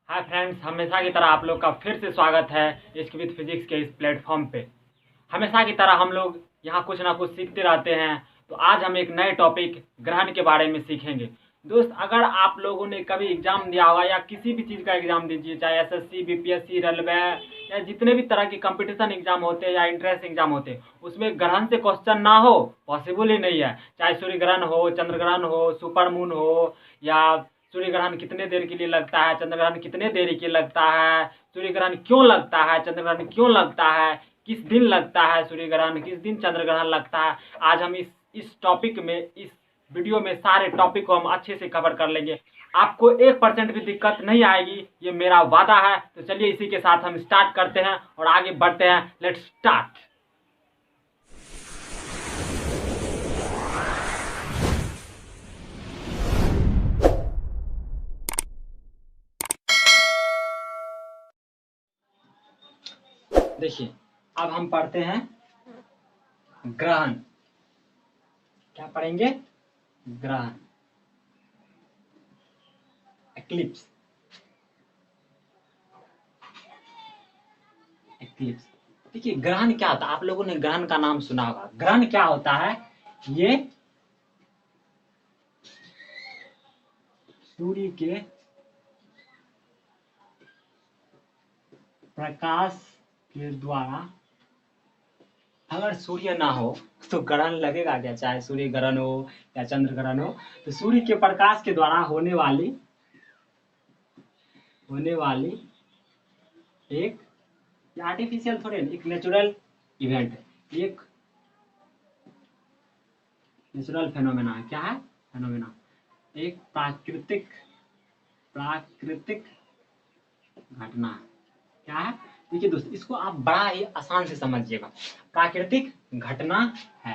Hi friends, हमेशा की तरह आप लोग का फिर से स्वागत है इश्क विद फिजिक्स के इस प्लेटफॉर्म पे। हमेशा की तरह हम लोग यहाँ कुछ ना कुछ सीखते रहते हैं। तो आज हम एक नए टॉपिक ग्रहण के बारे में सीखेंगे। दोस्त, अगर आप लोगों ने कभी एग्जाम दिया होगा या किसी भी चीज़ का एग्जाम दीजिए, चाहे एसएससी, बीपीएससी, रेलवे या जितने भी तरह के कंपटीशन एग्जाम होते हैं या इंट्रेंस एग्जाम होते हैं, उसमें ग्रहण से क्वेश्चन ना हो पॉसिबल ही नहीं है। चाहे सूर्य ग्रहण हो, चंद्र ग्रहण हो, सुपर मून हो, या सूर्य ग्रहण कितने देर के लिए लगता है, चंद्र ग्रहण कितने देर के लगता है, सूर्य ग्रहण क्यों लगता है, चंद्र ग्रहण क्यों लगता है, किस दिन लगता है सूर्य ग्रहण, किस दिन चंद्र ग्रहण लगता है। आज हम इस टॉपिक में, इस वीडियो में सारे टॉपिक को हम अच्छे से कवर कर लेंगे। आपको 1% भी दिक्कत नहीं आएगी, ये मेरा वादा है। तो चलिए इसी के साथ हम स्टार्ट करते हैं और आगे बढ़ते हैं। Let's start. देखिए, अब हम पढ़ते हैं ग्रहण। क्या पढ़ेंगे? ग्रहण, एक्लिप्स। एक्लिप्स। देखिए, ग्रहण क्या होता है? आप लोगों ने ग्रहण का नाम सुना होगा। ग्रहण क्या होता है? ये सूर्य के प्रकाश के द्वारा, अगर सूर्य ना हो तो ग्रहण लगेगा क्या? चाहे सूर्य ग्रहण हो या चंद्र ग्रहण हो, तो सूर्य के प्रकाश के द्वारा होने वाली एक आर्टिफिशियल थोड़े, एक नेचुरल इवेंट है। एक नेचुरल फेनोमेना है। क्या है? फेनोमेना, एक प्राकृतिक घटना है। क्या है? देखिए दोस्त, इसको आप बड़ा ही आसान से समझिएगा। प्राकृतिक घटना है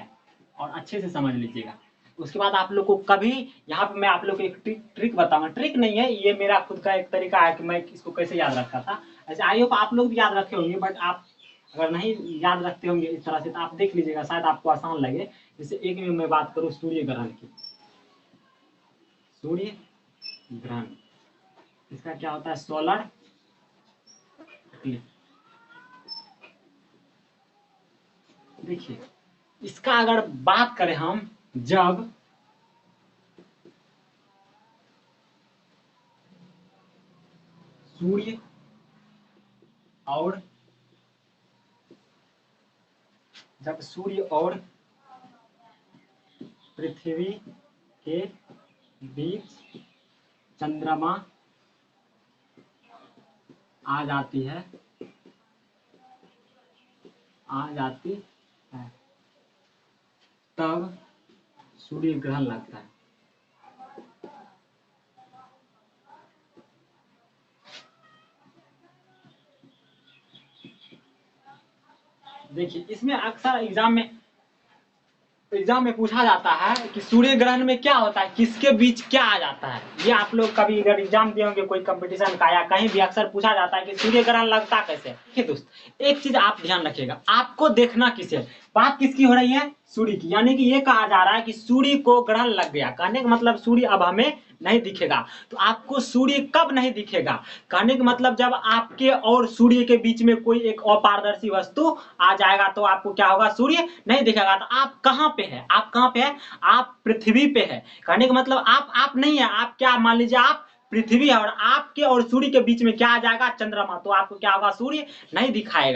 और अच्छे से समझ लीजिएगा। उसके बाद आप लोग को कभी, यहाँ पे मैं आप लोग को एक ट्रिक बताऊंगा। ट्रिक नहीं है, ये मेरा खुद का एक तरीका है कि मैं इसको कैसे याद रखता था। ऐसे आई होप आप लोग भी याद रखे होंगे, बट आप अगर नहीं याद रखते होंगे इस तरह से, तो आप देख लीजिएगा, शायद आपको आसान लगे। जैसे एक में मैं बात करूँ सूर्य ग्रहण की। सूर्य ग्रहण, इसका क्या होता है? Solar Eclipse. देखिए, इसका अगर बात करें हम, जब सूर्य और पृथ्वी के बीच चंद्रमा आ जाती है, तब सूर्य ग्रहण लगता है। देखिए, इसमें अक्सर एग्जाम में पूछा जाता है कि सूर्य ग्रहण में क्या होता है, किसके बीच क्या आ जाता है। ये आप लोग कभी अगर एग्जाम दिए होंगे कोई कंपटीशन का या कहीं भी, अक्सर पूछा जाता है कि सूर्य ग्रहण लगता कैसे। देखिए दोस्त, एक चीज आप ध्यान रखिएगा, आपको देखना किसे, बात किसकी हो रही है? सूर्य की। यानी कि ये कहा जा रहा है कि सूर्य को ग्रहण लग गया। कहने का मतलब सूर्य अब हमें नहीं दिखेगा। तो आपको सूर्य कब नहीं दिखेगा? कहने का मतलब जब आपके और सूर्य के बीच में कोई एक अपारदर्शी वस्तु आ जाएगा तो आपको क्या होगा? सूर्य नहीं दिखेगा। तो आप कहाँ पे है? आप कहाँ पे है? आप पृथ्वी पे है। कहने का मतलब आप नहीं है, आप क्या मान लीजिए, आप पृथ्वी है और आपके और सूर्य के बीच में क्या आ जाएगा? चंद्रमा। तो आपको क्या होगा? सूर्य नहीं दिखाई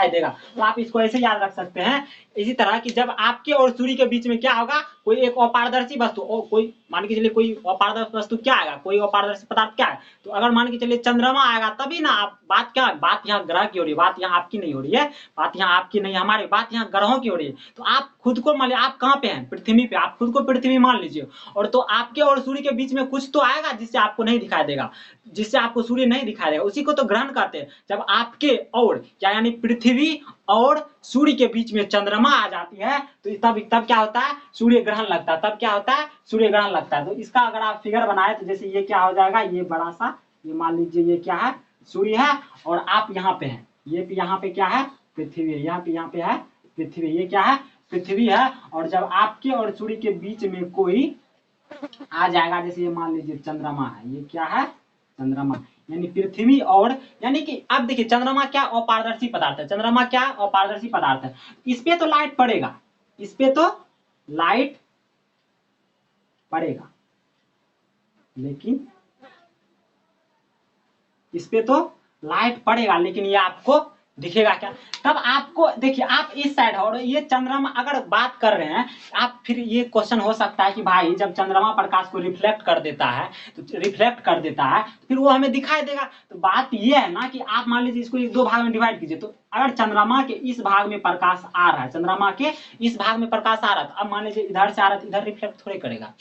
देगा। तो आप इसको ऐसे याद रख सकते हैं। इसी तरह कि जब आपके और सूर्य के बीच में क्या होगा? कोई एक अपारदर्शी वस्तु, और कोई मान के चलिए कोई अपारदर्शी वस्तु क्या आएगा? कोई अपारदर्शी पदार्थ क्या है? तो अगर मान के चलिए चंद्रमा आएगा तभी ना। आप बात क्या, बात यहाँ ग्रह की हो रही है, बात यहाँ आपकी नहीं हो रही है, बात यहाँ आपकी नहीं, हमारी बात यहाँ ग्रहों की हो रही है। तो आप खुद को मान लीजिए, आप कहाँ पे हैं? पृथ्वी पे। आप खुद को पृथ्वी मान लीजिए, और तो आपके और सूर्य के बीच में कुछ तो आएगा जिससे आपको नहीं दिखाई देगा, जिससे आपको सूर्य नहीं दिखाई देगा। उसी को तो ग्रहण कहते हैं। जब आपके और क्या, यानी पृथ्वी और सूर्य के बीच में चंद्रमा आ जाती है तो तब क्या होता है? सूर्य ग्रहण लगता है। तब क्या होता है? सूर्य ग्रहण लगता है। तो इसका अगर आप फिगर बनाए तो जैसे ये क्या हो जाएगा? ये बड़ा सा, ये मान लीजिए ये क्या है? सूर्य है, और आप यहाँ पे हैं। ये यहाँ पे क्या है? पृथ्वी है। यहाँ पे है पृथ्वी। ये क्या है? पृथ्वी है। और जब आपके और सूर्य के बीच में कोई आ जाएगा, जैसे ये मान लीजिए चंद्रमा है, ये क्या है? चंद्रमा। यानी पृथ्वी और, यानी कि अब देखिए चंद्रमा क्या अपारदर्शी पदार्थ है, चंद्रमा क्या अपारदर्शी पदार्थ है, इस पे तो लाइट पड़ेगा, इस पे तो लाइट पड़ेगा, लेकिन इस पे तो लाइट पड़ेगा, लेकिन ये आपको दिखेगा क्या? तब आपको देखिए, आप इस साइड और ये चंद्रमा अगर बात कर रहे हैं आप, फिर ये क्वेश्चन हो सकता है कि भाई जब चंद्रमा प्रकाश को रिफ्लेक्ट कर देता है, तो रिफ्लेक्ट कर देता है तो फिर वो हमें दिखाई देगा। तो बात ये है ना कि आप मान लीजिए इसको दो भाग में डिवाइड कीजिए, तो अगर चंद्रमा के इस भाग में प्रकाश आ रहा है, चंद्रमा के इस भाग में प्रकाश आ रहा है, तो अब मान लीजिए इधर से आ रहा है तो इधर रिफ्लेक्ट थोड़े करेगा।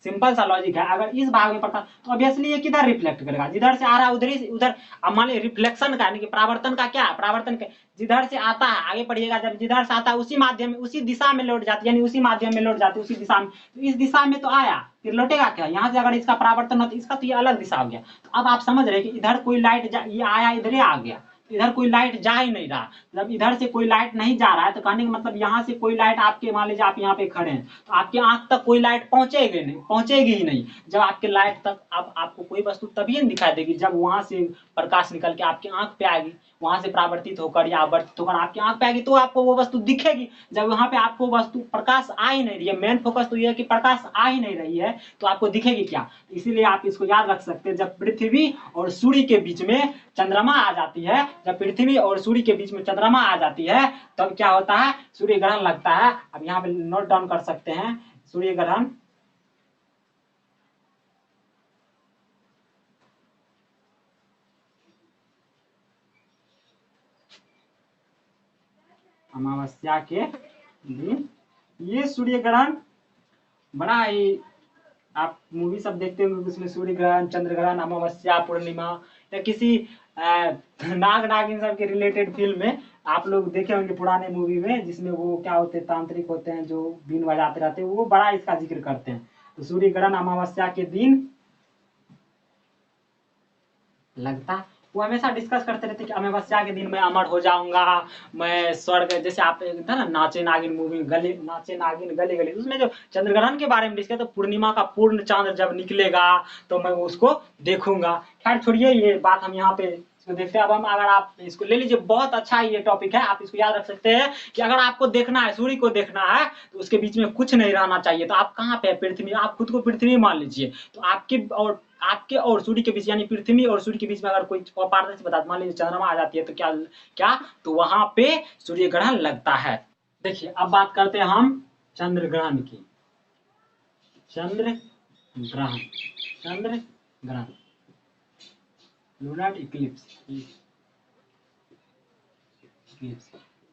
सिंपल सा लॉजिक है, अगर इस भाग में पड़ता तो ऑब्वियसली ये किधर रिफ्लेक्ट करेगा, जिधर से आ रहा है उधर ही उधर। अब मान लीजिए रिफ्लेक्शन का यानी कि परावर्तन का क्या है, परावर्तन का जिधर से आता है, आगे पढ़िएगा, जब जिधर से आता है उसी माध्यम में उसी दिशा में लौट जाती है, यानी उसी माध्यम में लौट जाती है, उसी दिशा में। तो इस दिशा में तो आया, फिर लौटेगा क्या, यहाँ से अगर इसका परावर्तन होता इसका तो ये अलग दिशा हो गया। तो अब आप समझ रहे कि इधर कोई लाइट ये आया इधर ही आ गया, इधर कोई लाइट जा ही नहीं रहा। जब इधर से कोई लाइट नहीं जा रहा है तो कहने का मतलब यहाँ से कोई लाइट आपके, मान लीजिए आप यहाँ पे खड़े हैं तो आपके आंख तक कोई लाइट पहुंचेगी नहीं, पहुंचेगी ही नहीं। जब आपके लाइट तक अब आपको कोई वस्तु तभी दिखाई देगी जब वहां से प्रकाश निकल के आपकी आंख पे आएगी, वहां से परावर्तित होकर या आवर्तित होकर आपकी आंख पे आएगी, तो आपको वो वस्तु दिखेगी। जब वहां पे आपको वस्तु प्रकाश आ ही नहीं रही है, मेन फोकस तो ये है कि प्रकाश आ ही नहीं रही है, तो आपको दिखेगी क्या? इसीलिए आप इसको याद रख सकते हैं, जब पृथ्वी और सूर्य के बीच में चंद्रमा आ जाती है, जब पृथ्वी और सूर्य के बीच में चंद्रमा आ जाती है तब क्या होता है, सूर्य ग्रहण लगता है। अब यहाँ पे नोट डाउन कर सकते हैं, सूर्य ग्रहण अमावस्या के दिन, ये सूर्य ग्रहण बड़ा ही, आप मूवी सब देखते होंगे उसमें सूर्य ग्रहण, चंद्र ग्रहण, अमावस्या, पूर्णिमा, या किसी नाग नागिन सब के रिलेटेड फिल्म में आप लोग देखे होंगे पुराने मूवी में, जिसमें वो क्या होते हैं, तांत्रिक होते हैं जो बीन बजाते रहते हैं, वो बड़ा इसका जिक्र करते हैं। तो सूर्य ग्रहण अमावस्या के दिन लगता, वो हमेशा डिस्कस करते रहते कि अमावस्या के दिन मैं अमर हो जाऊंगा, मैं स्वर्ग, जैसे आप था ना नाचे नागिन मूवी, गली नाचे नागिन गली गली, उसमें जो चंद्र ग्रहण के बारे में डिस्कस, तो पूर्णिमा का पूर्ण चांद जब निकलेगा तो मैं उसको देखूंगा। खैर छोड़िए ये बात, हम यहाँ पे इसको देखते हैं। अब हम, अगर आप इसको ले लीजिए, बहुत अच्छा ये टॉपिक है, आप इसको याद रख सकते हैं कि अगर आपको देखना है, सूर्य को देखना है, तो उसके बीच में कुछ नहीं रहना चाहिए। तो आप कहाँ पे, पृथ्वी, आप खुद को पृथ्वी मान लीजिए, तो आपके और सूर्य के बीच, यानी पृथ्वी और सूर्य के बीच में अगर कोई अपारदर्शी पदार्थ, मान लीजिए चंद्रमा आ जाती है, तो क्या क्या तो वहां पे सूर्य ग्रहण लगता है। देखिए अब बात करते हैं हम चंद्र ग्रहण की। चंद्र ग्रहण, चंद्र ग्रहण, लूनर इक्लिप्स।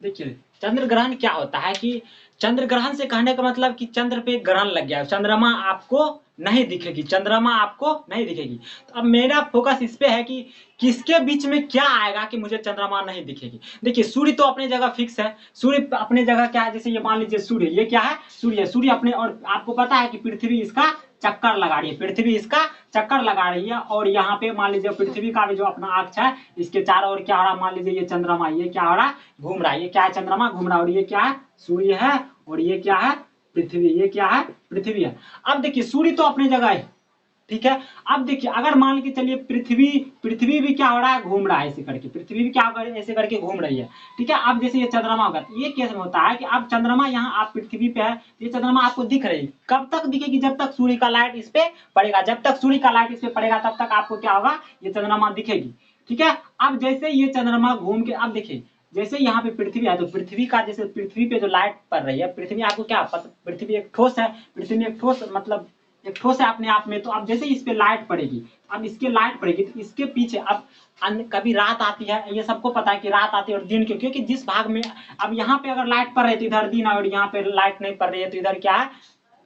देखिए चंद्र ग्रहण क्या होता है कि चंद्र ग्रहण से कहने का मतलब कि चंद्र पे ग्रहण लग गया, चंद्रमा आपको नहीं दिखेगी, चंद्रमा आपको नहीं दिखेगी। तो अब मेरा फोकस इस पे है कि किसके बीच में क्या आएगा कि मुझे चंद्रमा नहीं दिखेगी। देखिए सूर्य तो अपनी जगह फिक्स है, सूर्य अपनी जगह क्या है, जैसे ये मान लीजिए सूर्य, ये क्या है, सूर्य, सूर्य अपने, और आपको पता है कि पृथ्वी इसका चक्कर लगा रही है, पृथ्वी इसका चक्कर लगा रही है, और यहाँ पे मान लीजिए पृथ्वी का भी जो अपना अक्ष है, इसके चारों ओर क्या हो रहा है, मान लीजिए ये चंद्रमा, ये क्या हो रहा है, घूम रहा है, ये क्या है, चंद्रमा घूम रहा है, और ये क्या है, सूर्य है, और ये क्या है, पृथ्वी, ये क्या है, पृथ्वी है। अब देखिए सूर्य तो अपनी जगह है, ठीक है। अब देखिए अगर मान के चलिए पृथ्वी, पृथ्वी भी क्या हो रहा है, घूम रहा है ऐसे करके, पृथ्वी भी क्या ऐसे करके घूम रही है, ठीक है। अब जैसे ये चंद्रमा होगा, ये केस में होता है कि अब चंद्रमा यहाँ, आप पृथ्वी पे है, ये चंद्रमा आपको दिख रही है, कब तक दिखेगी, जब तक सूर्य का लाइट इस पे पड़ेगा, जब तक सूर्य का लाइट इस पे पड़ेगा तब तक आपको क्या होगा, ये चंद्रमा दिखेगी, ठीक है। अब जैसे ये चंद्रमा घूम के, अब देखिए जैसे यहाँ पे पृथ्वी है, तो पृथ्वी का, जैसे पृथ्वी पे जो लाइट पड़ रही है, पृथ्वी आपको क्या, पृथ्वी एक ठोस है, पृथ्वी एक ठोस मतलब एक ठोस है अपने आप में। तो अब जैसे इस पे लाइट पड़ेगी, अब इसके लाइट पड़ेगी तो इसके पीछे अब कभी रात आती है, ये सबको पता है कि रात आती है और दिन क्यों, क्योंकि जिस भाग में, अब यहाँ पे अगर लाइट पड़ रही है तो इधर दिन, और यहाँ पे लाइट नहीं पड़ रही है तो इधर क्या है,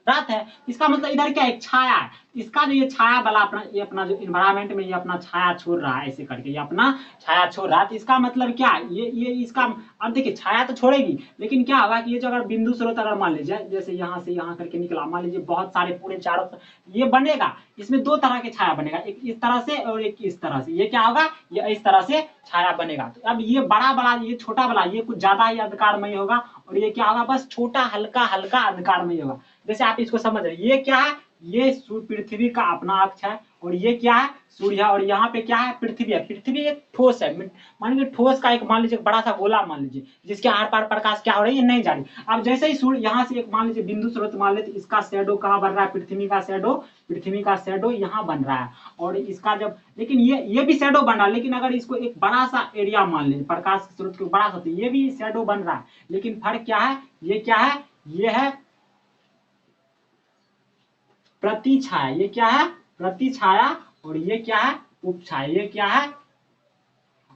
रात है। इसका मतलब इधर क्या, एक छाया है, इसका जो ये छाया वाला अपना, ये अपना जो इन्वायरमेंट में ये अपना छाया छोड़ रहा है ऐसे करके, ये अपना छाया छोड़ रहा है, तो इसका मतलब क्या, ये इसका, अब देखिए छाया तो छोड़ेगी, लेकिन क्या होगा कि ये जो अगर बिंदु स्रोत अगर मान लीजिए, जैसे यहाँ से यहाँ करके निकला, मान लीजिए बहुत सारे पूरे चारों, ये बनेगा, इसमें दो तरह के छाया बनेगा, एक इस तरह से और एक इस तरह से, ये क्या होगा, ये इस तरह से छाया बनेगा। तो अब ये बड़ा बड़ा, ये छोटा वाला, ये कुछ ज्यादा ही अंधकारमय होगा, और ये क्या होगा, बस छोटा हल्का हल्का अंधकारमय होगा। जैसे आप इसको समझ रहे, ये क्या है, ये पृथ्वी का अपना अक्ष है और ये क्या है, सूर्य है, और यहाँ पे क्या है, पृथ्वी है। पृथ्वी एक ठोस है, मान लीजिए ठोस का एक, मान लीजिए बड़ा सा गोला मान लीजिए, जिसके आर पार प्रकाश क्या हो रही है, नहीं जा रही। अब जैसे ही सूर्य यहाँ से एक मान लीजिए बिंदु स्रोत मान लेते, इसका शेडो कहाँ बन रहा है, पृथ्वी का शेडो यहाँ बन रहा है। और इसका जब, लेकिन ये भी शेडो बन रहा है, लेकिन अगर इसको एक बड़ा सा एरिया मान ले, प्रकाश स्रोत को बड़ा सा, तो ये भी शेडो बन रहा है। लेकिन फर्क क्या है, ये क्या है, ये है प्रतिछाया, ये क्या है, प्रतिछाया, और ये क्या है, उपछाया, ये क्या है,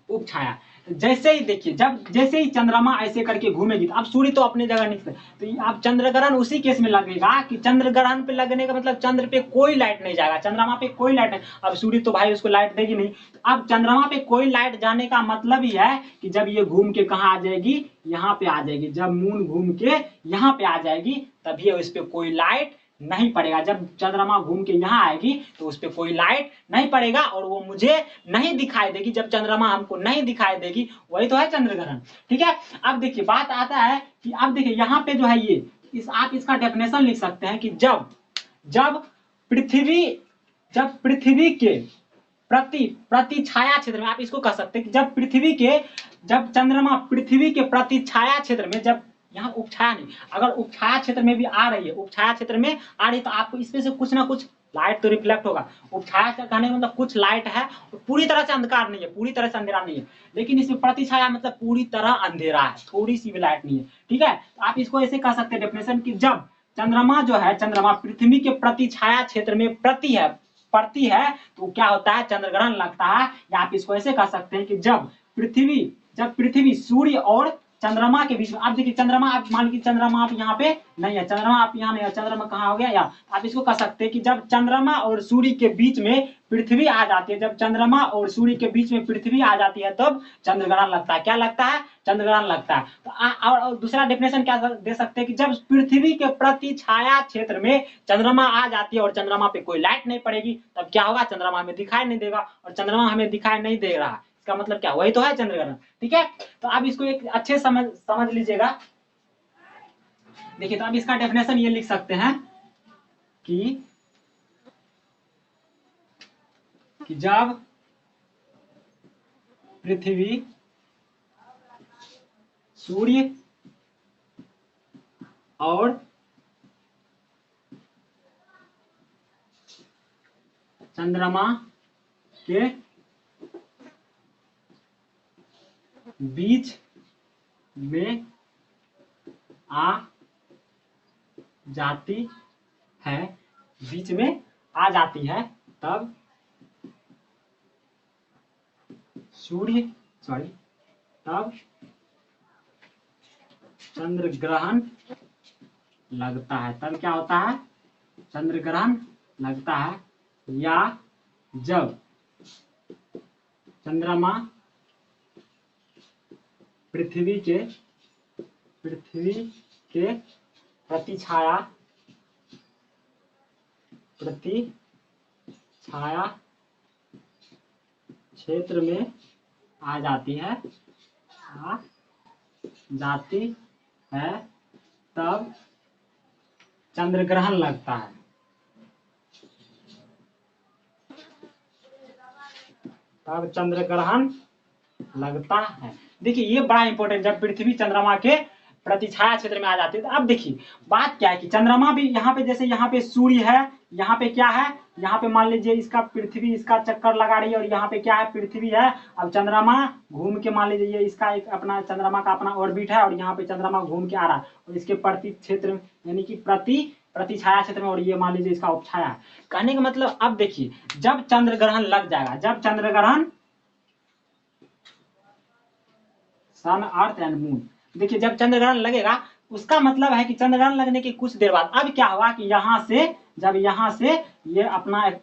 उपछाया। जैसे ही देखिए, जैसे ही चंद्रमा ऐसे करके घूमेगी, तो अब सूर्य तो अपनी जगह नहीं, तो अब चंद्र ग्रहण उसी केस में लगेगा कि चंद्र ग्रहण पे लगने का मतलब चंद्र पे कोई लाइट नहीं जाएगा, चंद्रमा पे कोई लाइट नहीं। अब सूर्य तो भाई उसको लाइट देगी नहीं, तो अब चंद्रमा पे कोई लाइट जाने का मतलब ही है कि जब ये घूम के कहाँ आ जाएगी, यहाँ पे आ जाएगी। जब मून घूम के यहाँ पे आ जाएगी, तभी उस पर कोई लाइट नहीं पड़ेगा। जब चंद्रमा घूम के यहाँ आएगी तो उस पर कोई लाइट नहीं पड़ेगा और वो मुझे नहीं दिखाई देगी। जब चंद्रमा हमको नहीं दिखाई देगी, वही तो है चंद्र ग्रहण। ठीक है, अब देखिए बात आता है कि अब देखिए यहाँ पे जो है ये आप इसका डेफिनेशन लिख सकते हैं कि जब पृथ्वी के प्रति छाया क्षेत्र में, आप इसको कह सकते हैं कि जब चंद्रमा पृथ्वी के प्रति छाया क्षेत्र में, जब यहाँ उपछाया नहीं, अगर उपछाया क्षेत्र में भी आ रही है, उपछाया क्षेत्र में आ रही, तो आपको इसमें से कुछ ना कुछ लाइट तो रिफ्लेक्ट होगा। उपछाया कहने का मतलब कुछ लाइट है, पूरी तरह से अंधकार नहीं है, पूरी तरह से अंधेरा नहीं है, लेकिन इसमें प्रतिछाया मतलब पूरी तरह अंधेरा है, थोड़ी सी भी लाइट नहीं है। ठीक है, तो आप इसको ऐसे कह सकते हैं डेफिनेशन कि जब चंद्रमा जो है, चंद्रमा पृथ्वी के प्रति छाया क्षेत्र में पड़ती है, तो क्या होता है, चंद्र ग्रहण लगता है। या आप इसको ऐसे कह सकते हैं कि जब पृथ्वी सूर्य और चंद्रमा के बीच में, आप देखिए चंद्रमा, आप मान लीजिए चंद्रमा आप यहाँ पे नहीं है, चंद्रमा आप यहाँ नहीं है, चंद्रमा कहाँ हो गया, यहाँ। आप इसको कह सकते हैं कि जब चंद्रमा और सूर्य के बीच में पृथ्वी आ जाती है, जब चंद्रमा और सूर्य के बीच में पृथ्वी आ जाती है, तब चंद्र ग्रहण लगता है। क्या लगता है, चंद्र ग्रहण लगता है। तो और दूसरा डेफिनेशन क्या दे सकते हैं कि जब पृथ्वी के प्रति छाया क्षेत्र में चंद्रमा आ जाती है और चंद्रमा पे कोई लाइट नहीं पड़ेगी, तब क्या होगा, चंद्रमा हमें दिखाई नहीं देगा, और चंद्रमा हमें दिखाई नहीं दे रहा, इसका मतलब क्या, वही तो है चंद्र ग्रहण। ठीक है, तो आप इसको एक अच्छे समझ लीजिएगा। देखिए, तो आप इसका डेफिनेशन ये लिख सकते हैं कि जब पृथ्वी सूर्य और चंद्रमा के बीच में आ जाती है, बीच में आ जाती है, तब तब चंद्र ग्रहण लगता है। तब क्या होता है, चंद्र ग्रहण लगता है। या जब चंद्रमा पृथ्वी के प्रतिछाया क्षेत्र में आ जाती है, तब चंद्र ग्रहण लगता है। तब चंद्र ग्रहण लगता है। देखिए, ये बड़ा इंपॉर्टेंट, जब पृथ्वी चंद्रमा के प्रतिछाया क्षेत्र में आ जाती है। तो अब देखिए बात क्या है कि चंद्रमा भी यहाँ पे, जैसे यहाँ पे सूर्य है, यहाँ पे क्या है, यहाँ पे मान लीजिए इसका पृथ्वी इसका चक्कर लगा रही है, और यहाँ पे क्या है, पृथ्वी है। अब चंद्रमा घूम के, मान लीजिए ये इसका एक अपना चंद्रमा का अपना ऑर्बिट है, और यहाँ पे चंद्रमा घूम के आ रहा है, और इसके प्रति क्षेत्र यानी कि प्रतिछाया क्षेत्र में, और ये मान लीजिए इसका उपछाया। कहने का मतलब, अब देखिए जब चंद्र ग्रहण लग जाएगा, जब चंद्र ग्रहण, सन अर्थ एंड मून, देखिए जब चंद्र ग्रहण लगेगा, उसका मतलब है कि चंद्र ग्रहण लगने के कुछ देर बाद अब क्या होगा कि यहाँ से, जब यहाँ से ये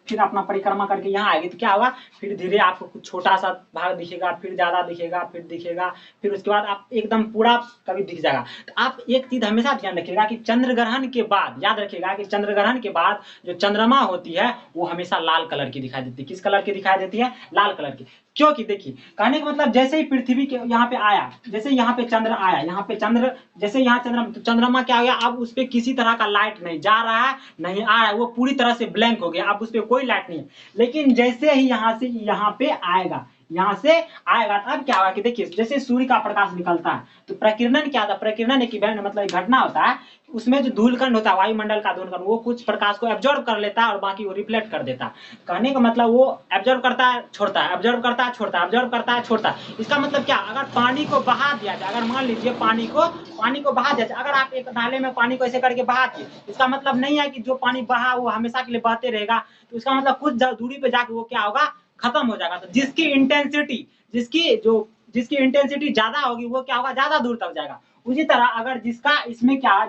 फिर अपना परिक्रमा करके यहाँ आएगी, तो क्या होगा, फिर धीरे आपको कुछ छोटा सा भाग दिखेगा, फिर ज्यादा दिखेगा, फिर उसके बाद आप एकदम पूरा कभी दिख जाएगा। तो आप एक चीज हमेशा ध्यान रखिएगा कि चंद्र ग्रहण के बाद, याद रखिएगा कि चंद्र ग्रहण के बाद जो चंद्रमा होती है वो हमेशा लाल कलर की दिखाई देती है। किस कलर की दिखाई देती है, लाल कलर की। क्योंकि देखिए, कहने का मतलब जैसे ही पृथ्वी के यहाँ पे आया, जैसे यहाँ पे चंद्र आया, यहाँ पे चंद्र, जैसे यहाँ चंद्रमा, तो चंद्रमा क्या हो गया, अब उस पर किसी तरह का लाइट नहीं जा रहा है, नहीं आ रहा है वो पूरी तरह से ब्लैंक हो गया, अब उस पर कोई लाइट नहीं है। लेकिन जैसे ही यहाँ से यहाँ पे आएगा, यहाँ से आएगा, तब क्या होगा कि देखिए जैसे सूर्य का प्रकाश निकलता है तो प्रकीर्णन क्या होता है, प्रकीर्णन एक इवेंट मतलब एक घटना होता है, उसमें जो धूलकण होता है वायुमंडल का धूलकण वो कुछ प्रकाश को एब्जॉर्ब कर लेता है और बाकी वो रिफ्लेक्ट कर देता है। कहने का मतलब वो एब्जॉर्ब करता है छोड़ता है, एब्जॉर्ब करता है छोड़ता है, एब्जॉर्ब करता है छोड़ता है। इसका मतलब क्या, अगर पानी को बहा दिया जाए, अगर मान लीजिए पानी को बहा दिया जाए, अगर आप एक नाले में पानी को ऐसे करके बहा दिए, इसका मतलब नहीं है कि जो पानी बहा वो हमेशा के लिए बहते रहेगा, तो इसका मतलब कुछ दूरी पे जाके वो क्या होगा, खत्म हो जाएगा। तो जिसकी इंटेंसिटी ज्यादा होगी वो क्या होगा, ज्यादा दूर तक जाएगा। उसी तरह अगर जिसका इसमें क्या,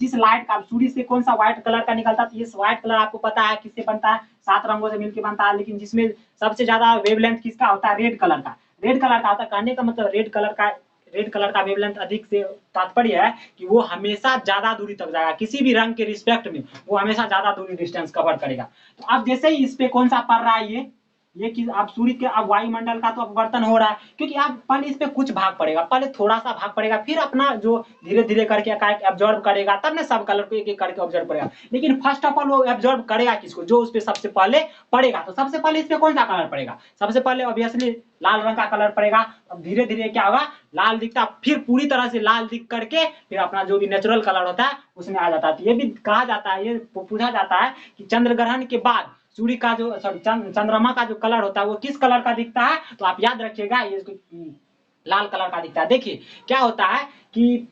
जिस लाइट का सूर्य से कौन सा व्हाइट कलर का निकलता है, तो ये व्हाइट कलर आपको पता है किससे बनता है, 7 रंगों से मिलकर बनता है, लेकिन जिसमें सबसे ज्यादा वेवलेंथ किसका होता है, रेड कलर का होता है। कहने का मतलब रेड कलर का वेवलेंथ अधिक से तात्पर्य है कि वो हमेशा ज्यादा दूरी तक जाएगा, किसी भी रंग के रिस्पेक्ट में वो हमेशा ज्यादा दूरी डिस्टेंस कवर करेगा। तो अब जैसे ही इस पे कौन सा पड़ रहा है, ये कि अब सूर्य के अब वायुमंडल का तो अपवर्तन हो रहा है, क्योंकि अब पहले इस पे कुछ भाग पड़ेगा, पहले थोड़ा सा भाग पड़ेगा, फिर अपना जो धीरे धीरे करके एब्जॉर्ब करेगा, तब ना सब कलर को एक एक करके ऑब्जर्व करेगा। लेकिन फर्स्ट ऑफ ऑल वो एब्जॉर्ब करेगा किसको, जो उस पे सबसे पहले पड़ेगा। तो सबसे पहले इस पे कौन सा कलर पड़ेगा, सबसे पहले ऑब्वियसली लाल रंग का कलर पड़ेगा। अब धीरे धीरे क्या होगा, लाल दिखता, फिर पूरी तरह से लाल दिख करके फिर अपना जो भी नेचुरल कलर होता है उसमें आ जाता है। तो ये भी कहा जाता है, ये पूछा जाता है कि चंद्र ग्रहण के बाद सूर्य का जो चंद्रमा का जो कलर होता है वो किस कलर का दिखता है, तो आप याद रखिएगा ये लाल कलर का दिखता है। देखिए क्या होता है कि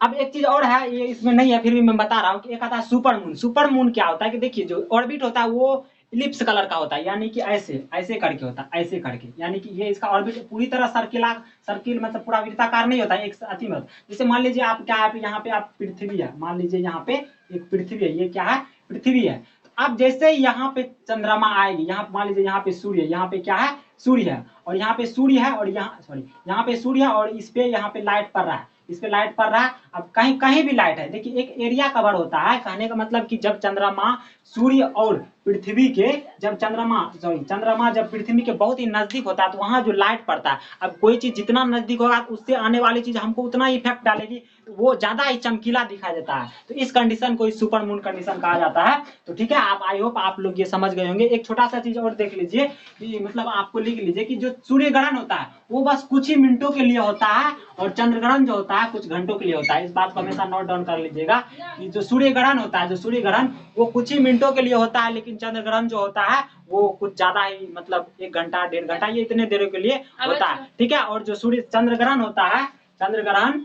अब एक चीज और है, ये इसमें नहीं है फिर भी मैं बता रहा हूँ कि एक आता है सुपर मून। सुपर मून क्या होता है कि देखिए जो ऑर्बिट होता है वो इलिप्स कलर का होता है, यानी कि ऐसे करके होता है, ऐसे करके, यानी कि ये इसका ऑर्बिट पूरी तरह सर्किल मतलब पूरा वृत्ताकार नहीं होता है, एक अति में। जैसे मान लीजिए आप क्या है, यहाँ पे आप पृथ्वी है, मान लीजिए यहाँ पे एक पृथ्वी है, ये क्या है, पृथ्वी है। अब जैसे यहाँ पे चंद्रमा आएगी, यहाँ मान लीजिए यहाँ पे सूर्य, यहाँ पे क्या है, सूर्य है, और यहाँ पे सूर्य है, और यहाँ पे सूर्य है, और इस पे यहाँ पे लाइट पड़ रहा है, इस पे लाइट पड़ रहा है। अब कहीं कहीं भी लाइट है, देखिए एक एरिया कवर होता है। कहने का मतलब कि जब चंद्रमा सूर्य और पृथ्वी के चंद्रमा जब पृथ्वी के बहुत ही नजदीक होता है तो वहां जो लाइट पड़ता है, अब कोई चीज जितना नजदीक होगा उससे आने वाली चीज हमको उतना ही इफेक्ट डालेगी, वो ज्यादा ही चमकीला दिखाई देता है। तो इस कंडीशन को सुपर मून कंडीशन कहा जाता है। तो ठीक है, आप आई होप आप लोग ये समझ गए होंगे। एक छोटा सा चीज और देख लीजिए कि मतलब आपको लिख लीजिए कि जो सूर्य ग्रहण होता है वो बस कुछ ही मिनटों के लिए होता है, और चंद्र ग्रहण जो होता है कुछ घंटों के लिए होता है। इस बात को हमेशा नोट डाउन कर लीजिएगा कि जो सूर्य ग्रहण होता है, जो सूर्य ग्रहण वो कुछ ही मिनटों के लिए होता है, लेकिन चंद्र ग्रहण जो होता है वो कुछ ज्यादा ही मतलब 1 घंटा 1.5 घंटा ये इतने देर के लिए होता है। ठीक है, और जो सूर्य चंद्र ग्रहण होता है, चंद्र ग्रहण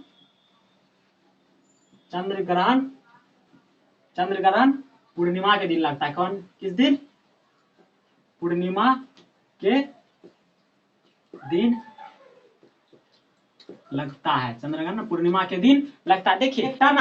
पूर्णिमा के दिन लगता है। कौन किस दिन, पूर्णिमा के दिन लगता है, चंद्र ग्रहण पूर्णिमा के दिन लगता है। देखिए टर्म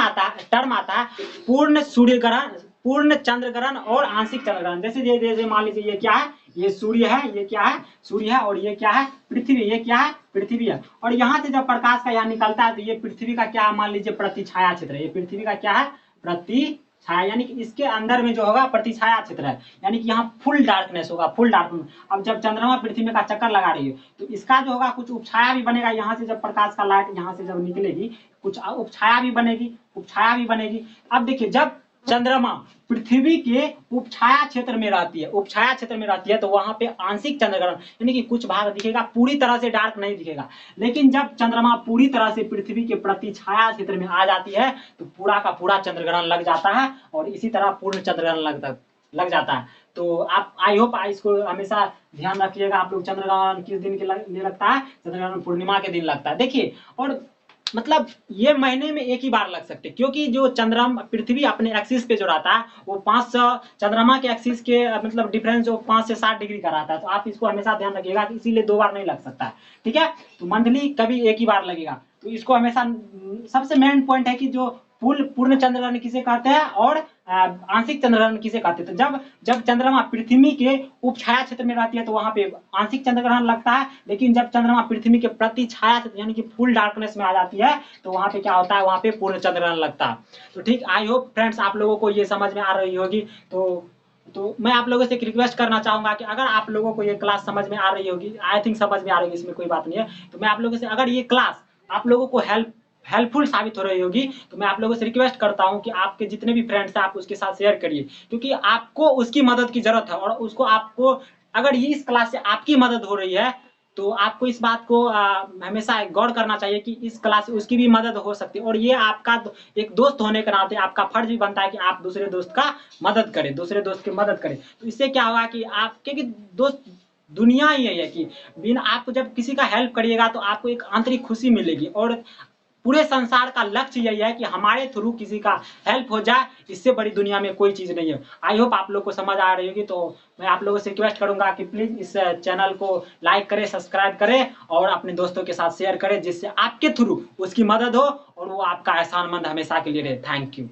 आता है पूर्ण सूर्य ग्रहण, पूर्ण चंद्र ग्रहण और आंशिक चंद्र ग्रहण। जैसे मान लीजिए ये क्या है, ये सूर्य है, ये क्या है, सूर्य है, और ये क्या है, पृथ्वी, ये क्या है, पृथ्वी है। और यहाँ से जब प्रकाश का यहाँ निकलता है तो ये पृथ्वी का क्या मान लीजिए प्रतिछाया क्षेत्र है, ये पृथ्वी का क्या है, प्रतिछाया, यानी कि इसके अंदर में जो होगा प्रतिछाया क्षेत्र है, यानी कि यहाँ फुल डार्कनेस होगा, फुल डार्कनेस। अब जब चंद्रमा पृथ्वी का चक्कर लगा रही है तो इसका जो होगा कुछ उपछाया भी बनेगा, यहाँ से जब प्रकाश का लाइट यहाँ से जब निकलेगी कुछ उपछाया भी बनेगी। अब देखिए जब चंद्रमा पृथ्वी के उपछाया क्षेत्र में रहती है तो वहां पे आंशिक चंद्र ग्रहण, यानी कि कुछ भाग दिखेगा, पूरी तरह से डार्क नहीं दिखेगा। लेकिन जब चंद्रमा पूरी तरह से पृथ्वी के प्रतिछाया क्षेत्र में आ जाती है तो पूरा का पूरा चंद्र ग्रहण लग जाता है, और इसी तरह पूर्ण चंद्र ग्रहण लग जाता है। तो आप आई होप इसको हमेशा ध्यान रखिएगा आप लोग। चंद्र ग्रहण किस दिन के लिए लगता है, चंद्र ग्रहण पूर्णिमा के दिन लगता है। देखिए, और मतलब ये महीने में एक ही बार लग सकते, क्योंकि जो चंद्रमा पृथ्वी अपने एक्सिस पे जो रहता है वो 500 चंद्रमा के एक्सिस के मतलब डिफरेंस जो 5 से 7 डिग्री का रहता है। तो आप इसको हमेशा ध्यान रखिएगा कि इसीलिए 2 बार नहीं लग सकता है। ठीक है, तो मंथली कभी एक ही बार लगेगा। तो इसको हमेशा सबसे मेन पॉइंट है कि जो पूर्ण चंद्र ग्रहण किसे कहते हैं और आंशिक चंद्र ग्रहण किसे कहते हैं। तो जब चंद्रमा पृथ्वी के उपछाया क्षेत्र में रहती है तो वहां पे आंशिक चंद्र ग्रहण लगता है, लेकिन जब चंद्रमा पृथ्वी के प्रतिछाया क्षेत्र यानी कि फुल डार्कनेस में आ जाती है तो वहां पे क्या होता है, वहां पे पूर्ण चंद्र ग्रहण लगता है। तो ठीक, आई होप फ्रेंड्स आप लोगों को ये समझ में आ रही होगी। तो मैं आप लोगों से एक रिक्वेस्ट करना चाहूंगा कि अगर आप लोगों को ये क्लास समझ में आ रही होगी, आई थिंक समझ में आ रही होगी, इसमें कोई बात नहीं है, तो मैं आप लोगों से अगर ये क्लास आप लोगों को हेल्प हेल्पफुल साबित हो रही होगी। तो मैं आप लोगों से रिक्वेस्ट करता हूँ कि आपके जितने भी फ्रेंड्स हैं आप उसके साथ शेयर करिए, क्योंकि आपको उसकी मदद की ज़रूरत है और उसको आपको अगर ये इस क्लास से आपकी मदद हो रही है, तो आपको इस बात को हमेशा गौर करना चाहिए कि इस क्लास से उसकी भी मदद हो सकती है और ये आपका एक दोस्त होने के नाते आपका फर्ज भी बनता है कि आप दूसरे दोस्त का मदद करें, दूसरे दोस्त की मदद करें। तो इससे क्या होगा कि आप, क्योंकि दोस्त दुनिया ही यही है कि बिना आप जब किसी का हेल्प करिएगा तो आपको एक आंतरिक खुशी मिलेगी और पूरे संसार का लक्ष्य यही है कि हमारे थ्रू किसी का हेल्प हो जाए, इससे बड़ी दुनिया में कोई चीज़ नहीं है। आई होप आप लोग को समझ आ रही होगी। तो मैं आप लोगों से रिक्वेस्ट करूंगा कि प्लीज़ इस चैनल को लाइक करें, सब्सक्राइब करें और अपने दोस्तों के साथ शेयर करें, जिससे आपके थ्रू उसकी मदद हो और वो आपका एहसानमंद हमेशा के लिए रहे। Thank you.